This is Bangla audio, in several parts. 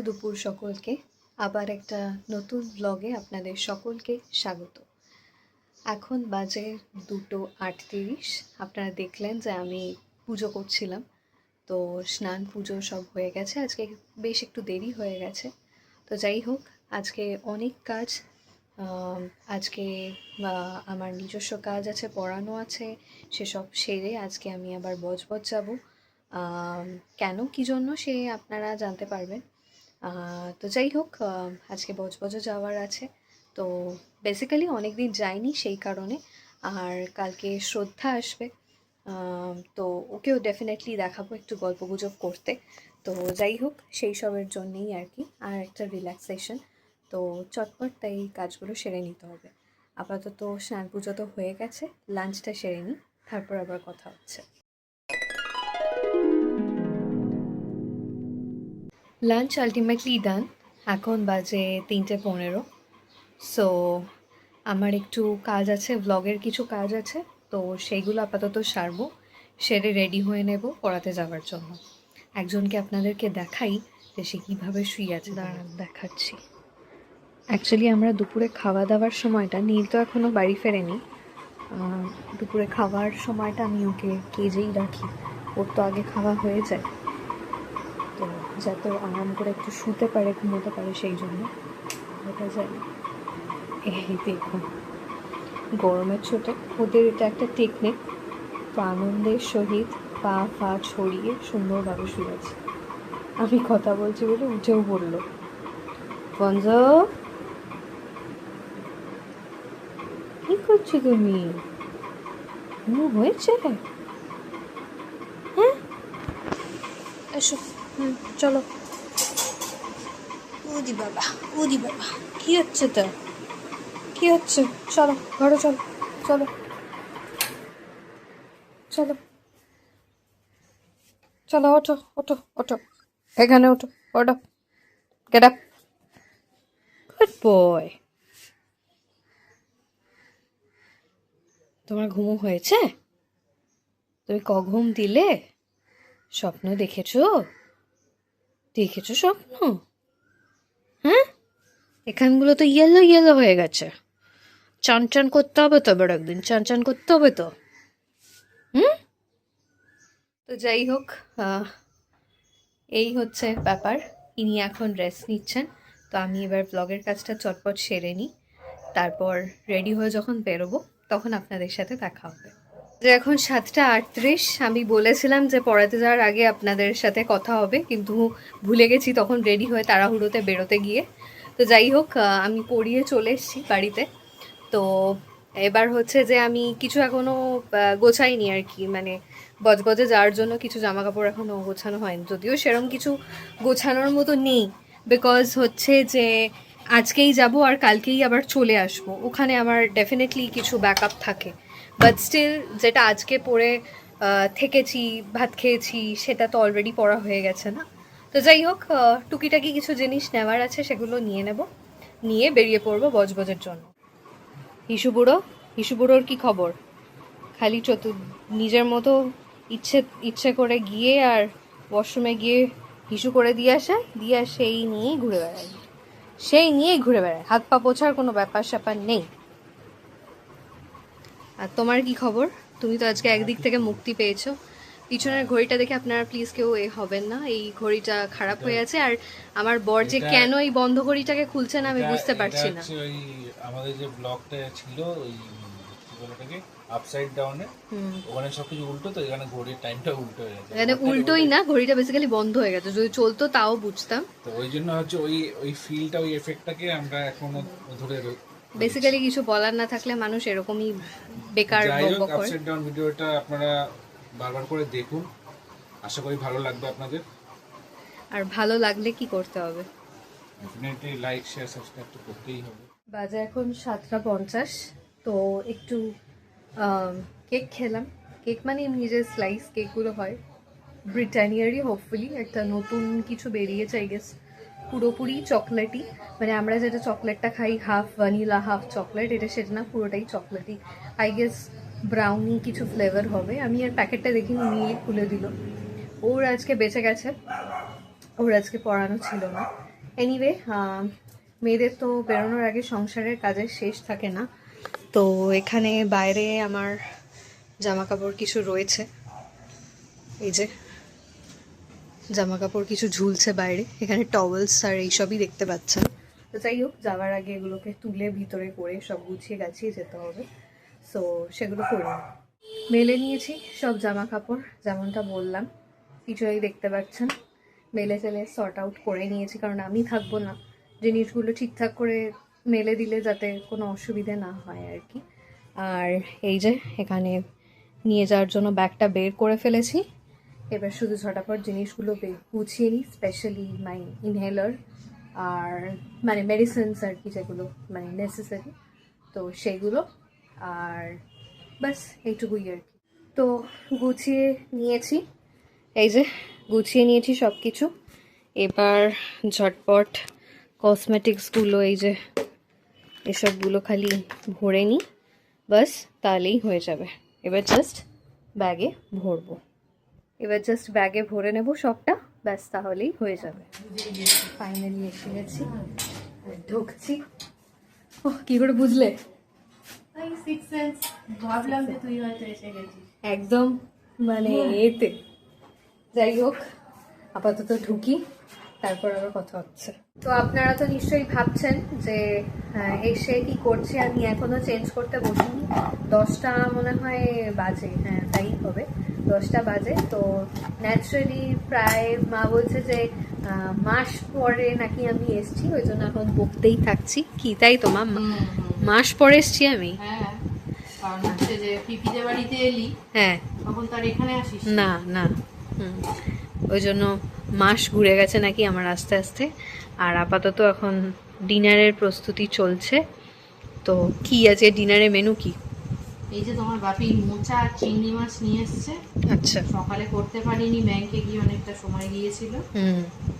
দুপুর সকলকে। আবার একটা নতুন ব্লগে আপনাদের সকলকে স্বাগত। এখন বাজে 2:38। আপনারা দেখলেন যে আমি পুজো করছিলাম, তো স্নান পুজো সব হয়ে গেছে। আজকে বেশ একটু দেরি হয়ে গেছে, তো যাই হোক, আজকে অনেক কাজ। আজকে আমার নিজস্ব কাজ আছে, পড়ানো আছে, সেসব সেরে আজকে আমি আবার বজবজ যাব। কেন কী জন্য সে আপনারা জানতে পারবেন। তো যাই হোক, আজকে বজবজে যাওয়ার আছে। তো বেসিক্যালি অনেক দিন যাইনি সেই কারণে। আর কালকে শ্রদ্ধা আসবে, তো ওকেও ডেফিনেটলি দেখাবো একটু গল্পগুজব করতে। তো যাই হোক, সেই সবের জন্যেই আর কি, আর একটা রিল্যাক্সেশন। তো চটপট তাই কাজগুলো সেরে নিতে হবে। আপাতত স্নান পুজো তো হয়ে গেছে, লাঞ্চটা সেরে নিই, তারপর আবার কথা হচ্ছে। লাঞ্চ আলটিমেটলি ডান। এখন বাজে 3:15। সো আমার একটু কাজ আছে, ব্লগের কিছু কাজ আছে, তো সেইগুলো আপাতত সারবো, সেরে রেডি হয়ে নেব পড়াতে যাওয়ার জন্য। একজনকে আপনাদেরকে দেখাই যে সে কীভাবে শুয়ে আছে, দাঁড়ান দেখাচ্ছি। অ্যাকচুয়ালি আমরা দুপুরে খাওয়া দাওয়ার সময়টা, নীল তো এখনও বাড়ি ফেরেনি, দুপুরে খাওয়ার সময়টা আমি ওকে কেজেই রাখি, ওর তো আগে খাওয়া হয়ে যায়, তো যাতে আরাম করে একটু শুতে পারে, ঘুমোতে পারে, সেই জন্য ওটা যায়। এই দেখুন, গরমের ছোটে ওদের এটা একটা টেকনিক, তো আনন্দের সহিত পা ফা ছড়িয়ে সুন্দরভাবে শুয়েছে। আমি কথা বলছি বলে উঠেও পড়ল। পঞ্জ, কি করছো তুমি? ঘুম হয়েছে? হ্যাঁ, এসো, চলো। উদি বাবা, উদি বাবা, কি হচ্ছে তো? কি হচ্ছে? চলো ঘরে, চলো চলো চলো চলো, ওঠো ওঠো ওঠো, এখানে ওঠো, ওঠো, গেট আপ, গুড বয়। তোমার ঘুমো হয়েছে? তুমি ঘুম দিলে? স্বপ্ন দেখেছো? দেখেছো স্বপ্ন? হ্যাঁ, এখানগুলো তো ইয়েলো ইয়েলো হয়ে গেছে। চান চান করতে হবে তো, এবার একদিন চান চান করতে হবে তো। তো যাই হোক, এই হচ্ছে ব্যাপার। ইনি এখন রেস্ট নিচ্ছেন, তো আমি এবার ব্লগের কাজটা চটপট সেরে নিই, তারপর রেডি হয়ে যখন বেরোবো তখন আপনাদের সাথে দেখা হবে। যে এখন 7:38। আমি বলেছিলাম যে পড়াতে যাওয়ার আগে আপনাদের সাথে কথা হবে, কিন্তু ভুলে গেছি তখন রেডি হয়ে তাড়াহুড়োতে বেরোতে গিয়ে। তো যাই হোক, আমি পড়িয়ে চলে এসেছি বাড়িতে। তো এবার হচ্ছে যে আমি কিছু এখনও গোছাইনি আর কি, মানে বজবজে যাওয়ার জন্য কিছু জামা কাপড় এখনও গোছানো হয়নি, যদিও সেরকম কিছু গোছানোর মতো নেই, বিকজ হচ্ছে যে আজকেই যাব আর কালকেই আবার চলে আসবো। ওখানে আমার ডেফিনেটলি কিছু ব্যাকআপ থাকে, বাট স্টিল যেটা আজকে পরে থেকেছি, ভাত খেয়েছি, সেটা তো অলরেডি পড়া হয়ে গেছে না। তো যাই হোক, টুকিটাকি কিছু জিনিস নেওয়ার আছে, সেগুলো নিয়ে নেব, নিয়ে বেরিয়ে পড়বো বজবজের জন্য। হিসু বুড়ো, হিসু বুড়োর কী খবর? খালি নিজের মতো ইচ্ছে করে গিয়ে আর ওয়াশরুমে গিয়ে হিসু করে দিয়ে আসে, সেই নিয়েই ঘুরে বেড়ায়, হাত পা পোছার কোনো ব্যাপার স্যাপার নেই। আর তোমার কি খবর? তুমি তো আজকে একদিক থেকে মুক্তি পেয়েছো। পিছনের ঘড়িটা দেখে আপনারা প্লিজ কেউ হবেন না, এই ঘড়িটা খারাপ হয়ে আছে। আর আমার বর যে কেন এই বন্ধ ঘড়িটাকে খুলছে না আমি বুঝতে পারছি না। ওই আমাদের যে ব্লকটা ছিল, ওই কি বলে ওটাকে, আপসাইড ডাউনে, ওখানে সবকিছু উল্টো, তো এখানে ঘড়ির টাইমটা উল্টো হয়ে গেছে। এখানে উল্টোই না, ঘড়িটা বেসিক্যালি বন্ধ হয়ে গেছে, যদি চলতো তাও বুঝতাম। তো ওই জন্য হচ্ছে ওই ফিলটা, ওই এফেক্টটাকে আমরা এখনো ধরে বেসিক্যালি কিছু বলার না থাকলে মানুষ এরকমই বেকার বকবক করে। আপসাইড ডাউন ভিডিওটা আপনারা বারবার করে দেখুন, আশা করি ভালো লাগবে আপনাদের। আর ভালো লাগলে কি করতে হবে? ডেফিনেটলি লাইক শেয়ার সাবস্ক্রাইব তো করতেই হবে। বাজে এখন 7:50। তো একটু কেক খেলাম। কেক মানে এমনি যে স্লাইস কেকগুলো হয়, ব্রিটানিয়ারই হোপফুলি একটা নতুন কিছু বেরিয়েছে আই গেস, পুরোপুরি চকলেটই। মানে আমরা যেটা চকলেটটা খাই, হাফ ভ্যানিলা হাফ চকলেট, এটা সেটা না, পুরোটাই চকলেটই আই গেস। ব্রাউনি কিছু ফ্লেভার হবে। আমি আর প্যাকেটটা দেখিনি, নিয়ে খুলে দিল। ওর আজকে বেঁচে গেছে, ওর আজকে পড়ানো ছিল না, এনিওয়ে মেয়েদের তো বেরোনোর আগে সংসারের কাজের শেষ থাকে না, তো এখানে বাইরে আমার জামা কাপড় কিছু রয়েছে, এই যে জামা কাপড় কিছু ঝুলছে বাইরে, এখানে টওয়েলস আর এইসবই দেখতে পাচ্ছেন। তো যাই হোক, যাওয়ার আগে এগুলোকে তুলে ভিতরে করে সব গুছিয়ে গাছিয়ে যেতে হবে, সো সেগুলো করে নিই। মেলে নিয়েছি সব জামা কাপড়, যেমনটা বললাম কিছুই দেখতে পাচ্ছেন, মেলে টেলে সর্ট আউট করে নিয়েছি, কারণ আমি থাকবো না, জিনিসগুলো ঠিকঠাক করে মেলে দিলে যাতে কোনো অসুবিধে না হয় আর কি। আর এই যে এখানে নিয়ে যাওয়ার জন্য ব্যাগটা বের করে ফেলেছি, এবার শুধু ঝটাপট জিনিসগুলো গুছিয়ে নিই, স্পেশালি মাই ইনহেলার আর মানে মেডিসিনস আর কি, যেগুলো মানে নেসেসারি, তো সেইগুলো, আর ব্যাস এইটুকুই আর কি। তো গুছিয়ে নিয়েছি, এই যে গুছিয়ে নিয়েছি সব কিছু। এবার ঝটপট কসমেটিক্সগুলো, এই যে এসবগুলো খালি ভরে নিই, বাস তাহলেই হয়ে যাবে। এবার জাস্ট ব্যাগে ভরবো, এবার জাস্ট ব্যাগে ভরে নেব সবটা, ব্যাস তাহলেই হয়ে যাবে। ফাইনালি এসে গেছি, ঢুকছি। ও কি করে বুঝলে? ভাবলাম যে তুই হয়তো এসে গেছিস। একদম মানে এতে। যাই হোক, আপাতত ঢুকি, তারপর আবার কথা হচ্ছে। তো আপনারা তো নিশ্চয়ই ভাবছেন যে এসে কি করছে, আমি এখনো চেঞ্জ করতে বসিনি। 10টা মনে হয় বাজে, হ্যাঁ তাই হবে, 10টা বাজে। তো ন্যাচারালি প্রায় মা বলছে যে মাস পরে নাকি আমি এসছি, ওই জন্য এখন বকতেই থাকছি। কি তাই তো মা, মাস পরে এসছি আমি? হ্যাঁ, কারণ হচ্ছে যে পিপিদের বাড়িতে এলি, হ্যাঁ তখন তার এখানে আসিস না না, ওই জন্য মাস ঘুরে গেছে নাকি আমার আস্তে আস্তে। আর আপাতত এখন ডিনারের প্রস্তুতি চলছে। তো কি আছে ডিনারে, মেনু কি? এই যে তোমার বাপি মোচা আর চিংড়ি মাছ নিয়ে এসছে। আচ্ছা, সকালে করতে পারিনি, ব্যাংকে গিয়ে অনেকটা সময় গিয়েছিল,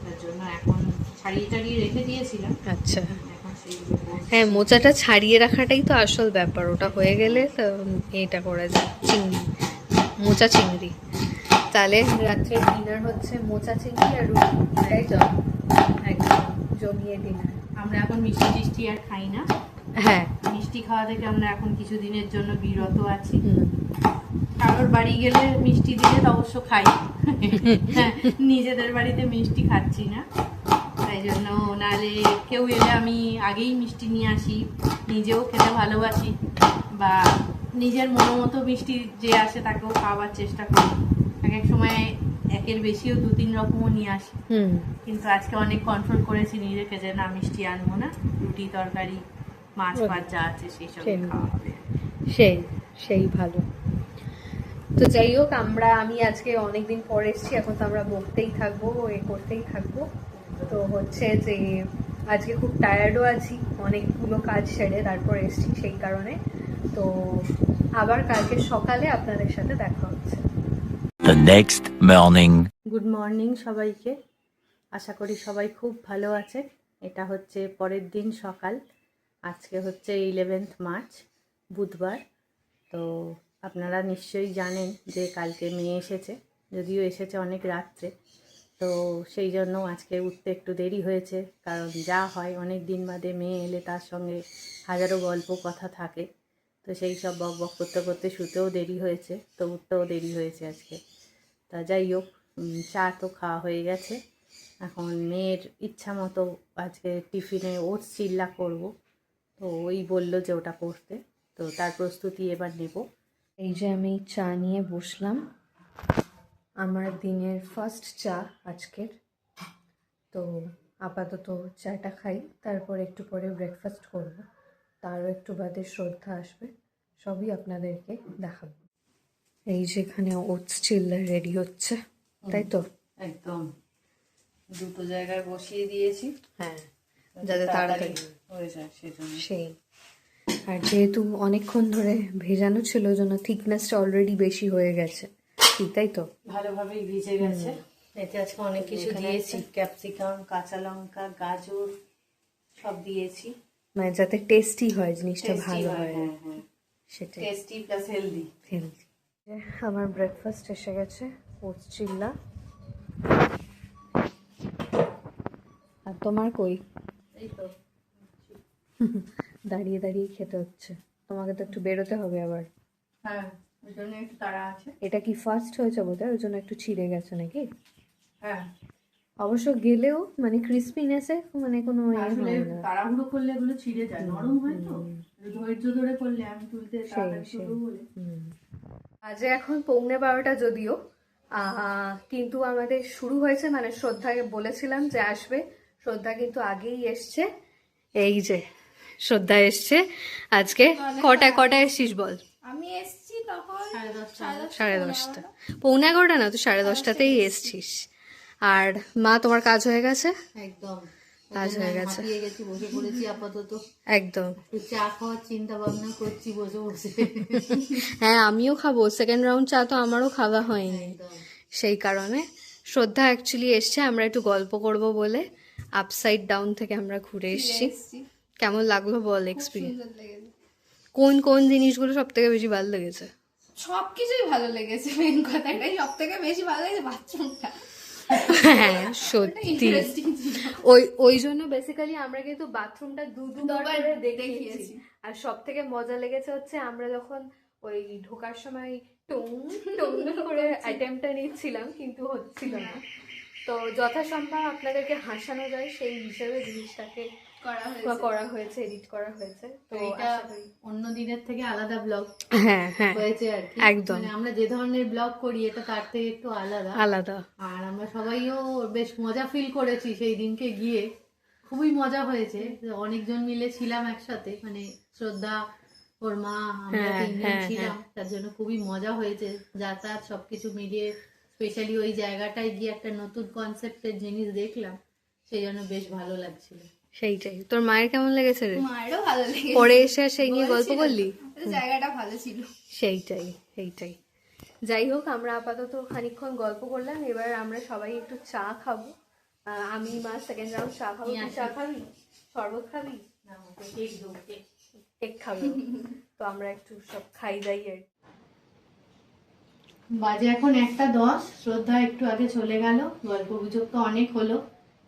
তার জন্য এখন ছাড়িয়ে টাড়িয়ে রেখে দিয়েছিলাম। আচ্ছা, এখন সেইগুলো হ্যাঁ মোচাটা ছাড়িয়ে রাখাটাই তো আসল ব্যাপার, ওটা হয়ে গেলে তো এটা করা যায়, চিংড়ি, মোচা চিংড়ি। তাহলে রাত্রের ডিনার হচ্ছে মোচা চিংড়ি আর রুটি, তাই তো? একদম জমিয়ে ডিনার। আমরা এখন মিষ্টি টিষ্টি আর খাই না। হ্যাঁ, মিষ্টি খাওয়া থেকে আমরা এখন কিছুদিনের জন্য বিরত আছি। কারোর বাড়ি গেলে মিষ্টি দিলে তো অবশ্য খাই, হ্যাঁ, নিজেদের বাড়িতে মিষ্টি খাচ্ছি না, তাই জন্য নাহলে কেউ এলে আমি আগেই মিষ্টি নিয়ে আসি, নিজেও খেতে ভালোবাসি, বা নিজের মতো মতো মিষ্টি যে আসে তাকেও খাওয়াবার চেষ্টা করি। এক এক সময় একের বেশিও 2-3 রকমও নিয়ে আসি, কিন্তু আজকে অনেক কন্ট্রোল করেছি নিজেকে যে না মিষ্টি আনবো না, রুটি তরকারি মাছ ফাছ যা আছে সেই সব খাওয়া হবে। সেই ভালো। তো যাই হোক, আমি আজকে অনেকদিন পর এসেছি, এখন তো আমরা বকতেই থাকবো, এ করতেই থাকবো। তো হচ্ছে যে আজকে খুব টায়ার্ডও আছি, অনেকগুলো কাজ সেরে তারপর এসেছি সেই কারণে। তো আবার কালকে সকালে আপনাদের সাথে দেখা হচ্ছে। The next morning. Good morning সবাইকে, আশা করি সবাই খুব ভালো আছে। এটা হচ্ছে পরের দিন সকাল, আজকে হচ্ছে 11th মার্চ, বুধবার। তো আপনারা নিশ্চয়ই জানেন যে কালকে মেয়ে এসেছে, যদিও এসেছে অনেক রাত্রে, তো সেই জন্য আজকে উঠতে একটু দেরি হয়েছে, কারণ যা হয় অনেক দিন বাদে মেয়ে এলে তার সঙ্গে হাজারো গল্প কথা থাকে, তো সেই সব বক বক করতে করতে শুতেও দেরি হয়েছে, তো উঠতেও দেরি হয়েছে আজকে। তা যাই হোক, চা তো খাওয়া হয়ে গেছে, এখন মেয়ের ইচ্ছা মতো আজকে টিফিনে ওটস চিল্লা করব, তো ওই বললো যে ওটা করতে, তো তার প্রস্তুতি এবার নেব। এই যে আমি চা নিয়ে বসলাম, আমার দিনের ফার্স্ট চা আজকের। তো আপাতত চাটা খাই, তারপর একটু পরে ব্রেকফাস্ট করব, তারও একটু বাদে শ্রদ্ধা আসবে, সবই আপনাদেরকে দেখাবো। এই যে এখানে ওটস চিল্লা রেডি হচ্ছে, তাই তো? একদম দুটো জায়গায় বসিয়ে দিয়েছি, হ্যাঁ, যাতে তাড়াতাড়ি হয়ে যায় সেজন্য। সেই, আর যেহেতু অনেকক্ষণ ধরে ভেজানো ছিল, ওই জন্য থিকনেসটা অলরেডি বেশি হয়ে গেছে, ঠিক তাই তো? ভালোভাবেই ভিজে গেছে। এতে আজকে অনেক কিছু দিয়েছি, ক্যাপসিকাম, কাঁচা লঙ্কা, গাজর সব দিয়েছি, মানে যাতে টেস্টি হয়, জিনিসটা ভালো হয়, হ্যাঁ হ্যাঁ, সেটাই, টেস্টি প্লাস হেলদি। হেলদি। আমার ব্রেকফাস্ট এসে গেছে, ওটস চিল্লা, আর তোমার কই? এই তো দাঁড়িয়ে দাঁড়িয়ে খেতে হচ্ছে, তোমাকে তো একটু বেরোতে হবে আবার। হ্যাঁ, ওই জন্য একটু তাড়া আছে। এটা কি ফার্স্ট হয়েছে বোধহয়, ওই জন্য একটু ছিঁড়ে গেছে নাকি? হ্যাঁ, অবশ্য গেলেও মানে ক্রিস্পিনেসে মানে কোনো আসলে তাড়াহুড়ো করলে এগুলো ছিঁড়ে যায়, নরম হয় তো। ধৈর্য ধরে করলে আমি তুলতে তাড়াতাড়ি তুলবো বলে। আজ এখন 11:15 যদিও, কিন্তু আমাদের শুরু হয়েছে, মানে শ্রদ্ধাকে বলেছিলাম যে আসবে, শ্রদ্ধা কিন্তু আগেই এসছে। এই যে শ্রদ্ধা এসছে আজকে। কটায় এসছিস বল? আমি এসছি তখন 10:30। 10:30, 11:15 না, তো 10:30তেই এসছিস। আর মা, তোমার কাজ হয়ে গেছে? একদম কাজ হয়ে গেছে, হাঁপিয়ে গেছি, বসে পড়েছি আপাতত। একদম। একটু চা খাওয়ার চিন্তা ভাবনা করছি বসে বসে। হ্যাঁ, আমিও খাবো, সেকেন্ড রাউন্ড চা তো আমারও খাওয়া হয়নি, একদম। সেই কারণে শ্রদ্ধা অ্যাকচুয়ালি এসছে, আমরা একটু গল্প করব বলে আপসাইড ডাউন থেকে আমরা ঘুরে এসেছি। কেমন লাগলো বল এক্সপিরিয়েন্স? সুন্দর লেগেছে, কোন কোন জিনিসগুলো সব থেকে বেশি ভালো লেগেছে? সবকিছুই ভালো লেগেছে। মেন কথা এটাই সব থেকে বেশি ভালো লেগেছে, বাথরুমটা হ্যাঁ সত্যি, ইন্টারেস্টিং ছিল। ওই জন্য বেসিক্যালি আমরা কিন্তু বাথরুমটা দুবার দুবার করে দেখিয়েছি। দেখিয়েছি। আর সব থেকে মজা লেগেছে হচ্ছে আমরা যখন ওই ঢোকার সময় টং টং করে অ্যাটেম্পটা নিচ্ছিলাম কিন্তু হচ্ছিল না, তো যথাসম্ভব আপনাদেরকে হাসানো যায় সেই হিসেবে জিনিসটাকে করা হয়েছে, এডিট করা হয়েছে। তো এটা আশা করি অন্য দিনের থেকে আলাদা ব্লগ হ্যাঁ হ্যাঁ হয়েছে আর কি। একদম। মানে আমরা যে ধরনের ব্লগ করি এটা তার থেকে একটু আলাদা। আলাদা। আর আমরা সবাইও বেশ মজা ফিল করেছি সেই দিনকে গিয়ে, খুবই মজা হয়েছে। অনেকজন মিলে ছিলাম একসাথে, মানে শ্রদ্ধা, ওর মা, আমরা হ্যাঁ, 3 জন হ্যাঁ, ছিলাম, তার জন্য খুবই মজা হয়েছে। যাতায়াত সবকিছু মিলিয়ে, স্পেশালি ওই জায়গাটায় গিয়ে একটা নতুন কনসেপ্টের জিনিস দেখলাম, সেই জন্য বেশ ভালো লাগছিল। সেইটাই। তোর মায়ের কেমন লেগেছে রে? মায়েরও ভালো লেগেছে, পরে এসে আর সেই নিয়ে গল্প বলছিল করলি? তো, জায়গাটা ভালো ছিল। সেইটাই। যাই হোক, আমরা আপাতত খানিকক্ষণ গল্প করলাম, এবার আমরা সবাই একটু চা খাবো। আমি মা সেকেন্ড রাউন্ড চা খাবো। তুই চা খাবি? শরবত খাবি? কেক খাবো? তো আমরা একটু সব খাই দাই আর কি। বাজে এখন 1:10। শ্রদ্ধা একটু আগে চলে গেল, গল্প গুজব তো অনেক হলো,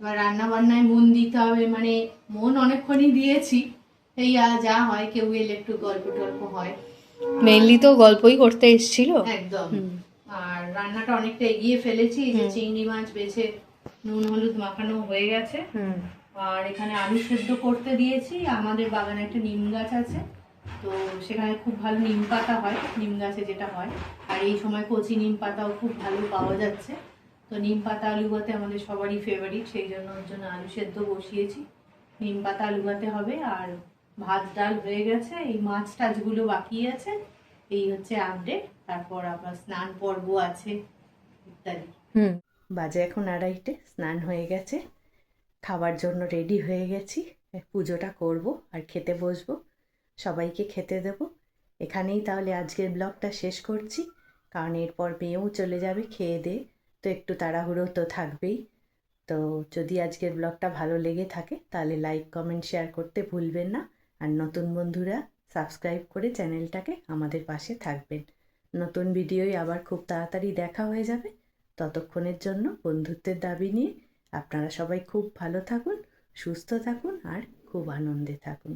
এবার রান্না বান্নায় মন দিতে হবে। মানে মন অনেকক্ষণই দিয়েছি, এই যা হয়, কেউ এলে একটু গল্প টল্প হয়। মেইনলি তো গল্পই করতে এসেছিল একদম। আর রান্নাটা অনেকটা এগিয়ে ফেলেছি, এই যে চিংড়ি মাছ বেছে নুন হলুদ মাখানো হয়ে গেছে। আর এখানে আলু সেদ্ধ করতে দিয়েছি। আমাদের বাগানে একটা নিম গাছ আছে, তো সেখানে খুব ভালো নিম পাতা হয়, নিম গাছে যেটা হয়। আর এই সময় কচি নিম পাতাও খুব ভালো পাওয়া যাচ্ছে, তো নিম পাতা আলু ভাতে আমাদের সবারই ফেভারিট, সেই জন্য ওর জন্য আলু সেদ্ধ বসিয়েছি। নিম পাতা আলু ভাতে হবে। আর ভাত ডাল হয়ে গেছে, এই মাছ টাছগুলো বাকি আছে। এই হচ্ছে আপডেট। তারপর আবার স্নান পর্ব আছে ইত্যাদি। বাজে এখন 2:30, স্নান হয়ে গেছে, খাবার জন্য রেডি হয়ে গেছি। পুজোটা করব আর খেতে বসবো, সবাইকে খেতে দেব। এখানেই তাহলে আজকের ব্লগটা শেষ করছি, কারণ এরপর মেয়েও চলে যাবে খেয়ে দিয়ে, তো একটু তাড়াহুড়ো তো থাকবেই। তো যদি আজকের ব্লগটা ভালো লেগে থাকে তাহলে লাইক কমেন্ট শেয়ার করতে ভুলবেন না। আর নতুন বন্ধুরা সাবস্ক্রাইব করে চ্যানেলটাকে আমাদের পাশে থাকবেন। নতুন ভিডিওই আবার খুব তাড়াতাড়ি দেখা হয়ে যাবে। ততক্ষণের জন্য বন্ধুত্বের দাবি নিয়ে আপনারা সবাই খুব ভালো থাকুন, সুস্থ থাকুন আর খুব আনন্দে থাকুন।